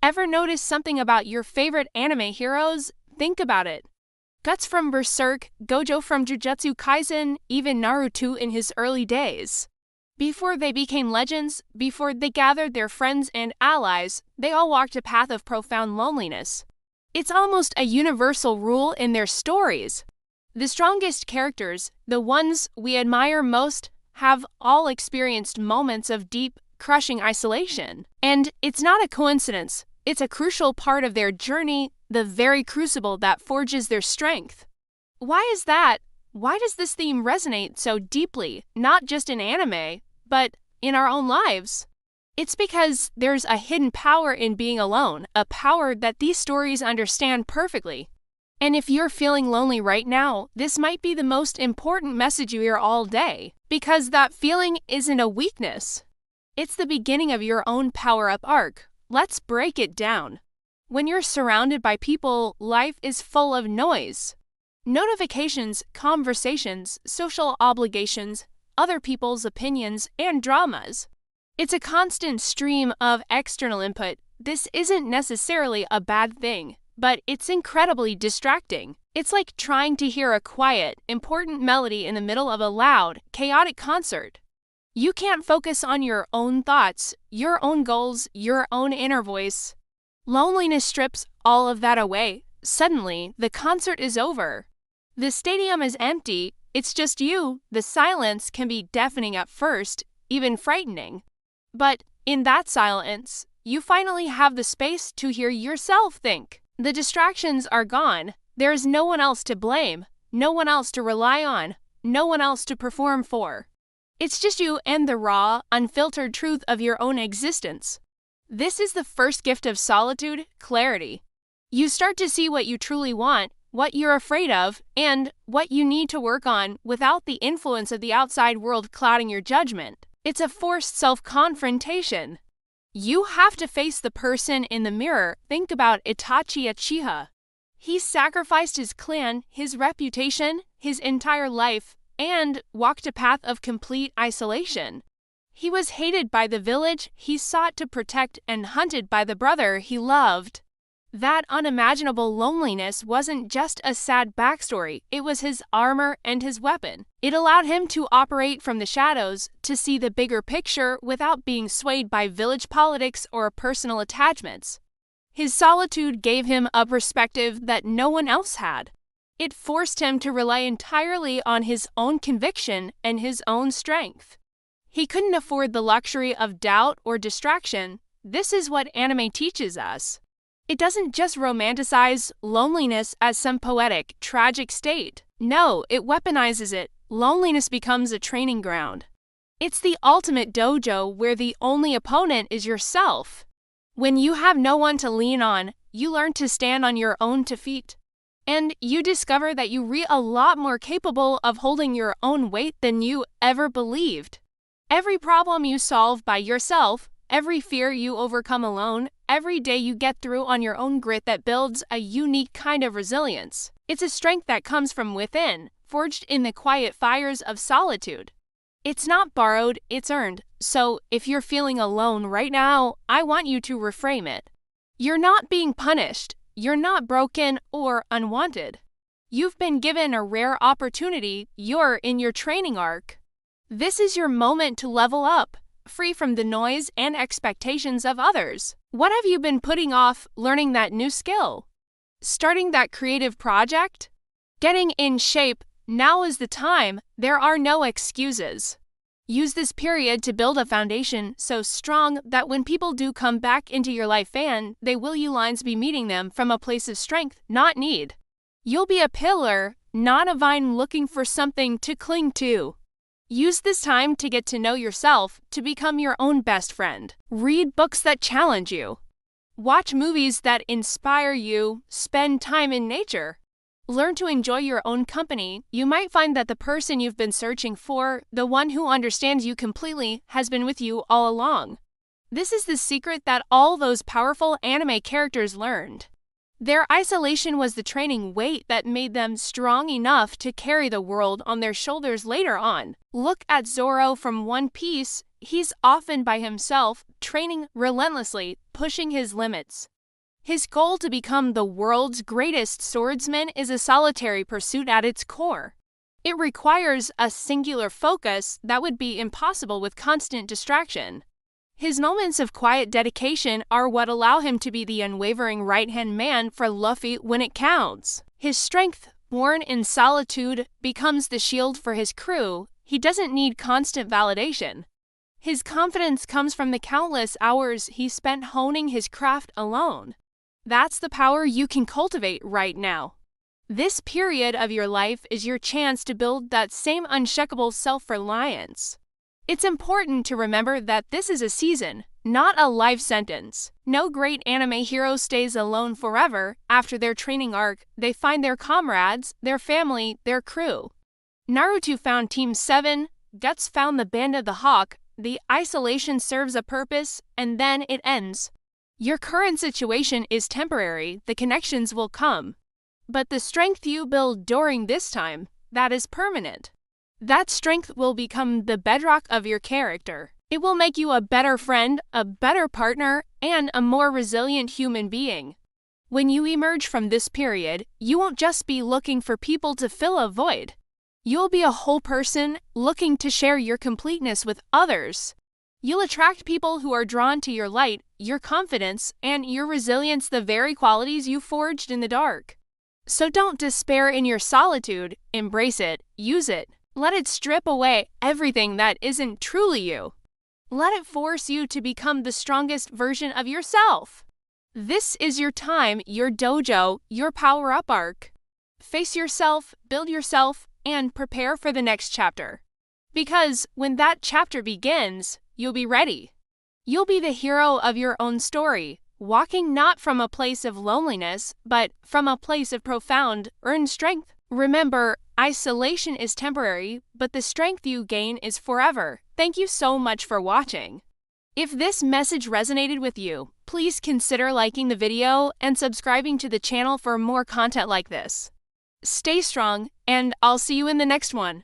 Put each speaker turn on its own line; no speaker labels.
Ever notice something about your favorite anime heroes? Think about it. Guts from Berserk, Gojo from Jujutsu Kaisen, even Naruto in his early days. Before they became legends, before they gathered their friends and allies, they all walked a path of profound loneliness. It's almost a universal rule in their stories. The strongest characters, the ones we admire most, have all experienced moments of deep, crushing isolation. And it's not a coincidence. It's a crucial part of their journey, the very crucible that forges their strength. Why is that? Why does this theme resonate so deeply, not just in anime, but in our own lives? It's because there's a hidden power in being alone, a power that these stories understand perfectly. And if you're feeling lonely right now, this might be the most important message you hear all day, because that feeling isn't a weakness. It's the beginning of your own power-up arc. Let's break it down. When you're surrounded by people, life is full of noise. Notifications, conversations, social obligations, other people's opinions, and dramas. It's a constant stream of external input. This isn't necessarily a bad thing, but it's incredibly distracting. It's like trying to hear a quiet, important melody in the middle of a loud, chaotic concert. You can't focus on your own thoughts, your own goals, your own inner voice. Loneliness strips all of that away. Suddenly, the concert is over. The stadium is empty. It's just you. The silence can be deafening at first, even frightening. But in that silence, you finally have the space to hear yourself think. The distractions are gone. There's no one else to blame, no one else to rely on, no one else to perform for. It's just you and the raw, unfiltered truth of your own existence. This is the first gift of solitude, clarity. You start to see what you truly want, what you're afraid of, and what you need to work on without the influence of the outside world clouding your judgment. It's a forced self-confrontation. You have to face the person in the mirror. Think about Itachi Uchiha. He sacrificed his clan, his reputation, his entire life, and walked a path of complete isolation. He was hated by the village he sought to protect and hunted by the brother he loved. That unimaginable loneliness wasn't just a sad backstory, it was his armor and his weapon. It allowed him to operate from the shadows, to see the bigger picture without being swayed by village politics or personal attachments. His solitude gave him a perspective that no one else had. It forced him to rely entirely on his own conviction and his own strength. He couldn't afford the luxury of doubt or distraction. This is what anime teaches us. It doesn't just romanticize loneliness as some poetic, tragic state. No, it weaponizes it. Loneliness becomes a training ground. It's the ultimate dojo where the only opponent is yourself. When you have no one to lean on, you learn to stand on your own 2 feet. And you discover that you're a lot more capable of holding your own weight than you ever believed. Every problem you solve by yourself, every fear you overcome alone, every day you get through on your own grit that builds a unique kind of resilience. It's a strength that comes from within, forged in the quiet fires of solitude. It's not borrowed, it's earned. So if you're feeling alone right now, I want you to reframe it. You're not being punished. You're not broken or unwanted. You've been given a rare opportunity. You're in your training arc. This is your moment to level up, free from the noise and expectations of others. What have you been putting off learning that new skill? Starting that creative project? Getting in shape? Now is the time. There are no excuses. Use this period to build a foundation so strong that when people do come back into your life they will you lines be meeting them from a place of strength, not need. You'll be a pillar, not a vine looking for something to cling to. Use this time to get to know yourself, to become your own best friend. Read books that challenge you. Watch movies that inspire you. Spend time in nature. Learn to enjoy your own company. You might find that the person you've been searching for, the one who understands you completely, has been with you all along. This is the secret that all those powerful anime characters learned. Their isolation was the training weight that made them strong enough to carry the world on their shoulders later on. Look at Zoro from One Piece. He's often by himself, training relentlessly, pushing his limits. His goal to become the world's greatest swordsman is a solitary pursuit at its core. It requires a singular focus that would be impossible with constant distraction. His moments of quiet dedication are what allow him to be the unwavering right-hand man for Luffy when it counts. His strength, born in solitude, becomes the shield for his crew. He doesn't need constant validation. His confidence comes from the countless hours he spent honing his craft alone. That's the power you can cultivate right now. This period of your life is your chance to build that same unshakable self-reliance. It's important to remember that this is a season, not a life sentence. No great anime hero stays alone forever. After their training arc, they find their comrades, their family, their crew. Naruto found Team 7, Guts found the Band of the Hawk, the isolation serves a purpose, and then it ends. Your current situation is temporary, the connections will come. But the strength you build during this time, that is permanent. That strength will become the bedrock of your character. It will make you a better friend, a better partner, and a more resilient human being. When you emerge from this period, you won't just be looking for people to fill a void. You'll be a whole person looking to share your completeness with others. You'll attract people who are drawn to your light, your confidence, and your resilience, the very qualities you forged in the dark. So don't despair in your solitude, embrace it, use it. Let it strip away everything that isn't truly you. Let it force you to become the strongest version of yourself. This is your time, your dojo, your power-up arc. Face yourself, build yourself, and prepare for the next chapter. Because when that chapter begins, you'll be ready. You'll be the hero of your own story, walking not from a place of loneliness, but from a place of profound, earned strength. Remember, isolation is temporary, but the strength you gain is forever. Thank you so much for watching. If this message resonated with you, please consider liking the video and subscribing to the channel for more content like this. Stay strong, and I'll see you in the next one.